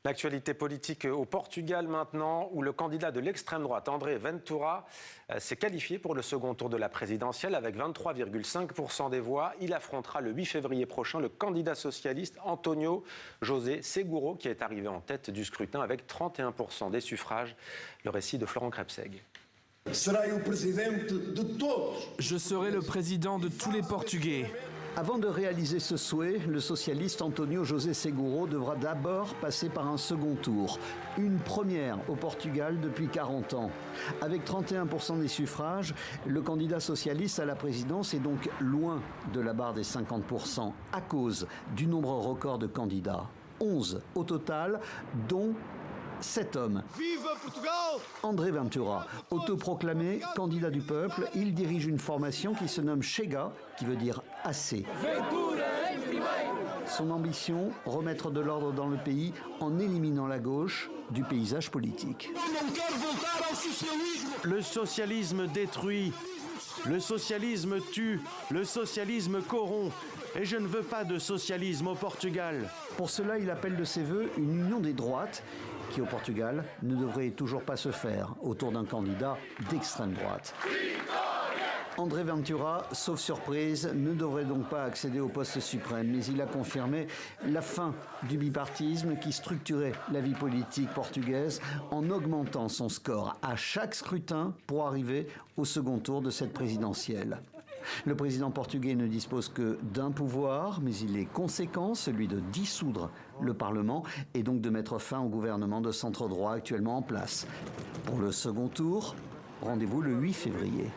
L'actualité politique au Portugal maintenant, où le candidat de l'extrême droite, André Ventura, s'est qualifié pour le second tour de la présidentielle avec 23,5% des voix. Il affrontera le 8 février prochain le candidat socialiste António José Seguro, qui est arrivé en tête du scrutin avec 31% des suffrages. Le récit de Florent Krebseg. Je serai le président de tous les Portugais. Avant de réaliser ce souhait, le socialiste António José Seguro devra d'abord passer par un second tour. Une première au Portugal depuis 40 ans. Avec 31% des suffrages, le candidat socialiste à la présidence est donc loin de la barre des 50% à cause du nombre record de candidats. 11 au total, dont 7 hommes. Viva Portugal! André Ventura, autoproclamé candidat du peuple, il dirige une formation qui se nomme Chega, qui veut dire assez. Son ambition, remettre de l'ordre dans le pays en éliminant la gauche du paysage politique. Le socialisme détruit, le socialisme tue, le socialisme corrompt. Et je ne veux pas de socialisme au Portugal. Pour cela, il appelle de ses voeux une union des droites qui, au Portugal, ne devrait toujours pas se faire autour d'un candidat d'extrême droite. André Ventura, sauf surprise, ne devrait donc pas accéder au poste suprême, mais il a confirmé la fin du bipartisme qui structurait la vie politique portugaise en augmentant son score à chaque scrutin pour arriver au second tour de cette présidentielle. Le président portugais ne dispose que d'un pouvoir, mais il est conséquent, celui de dissoudre le Parlement et donc de mettre fin au gouvernement de centre-droit actuellement en place. Pour le second tour, rendez-vous le 8 février.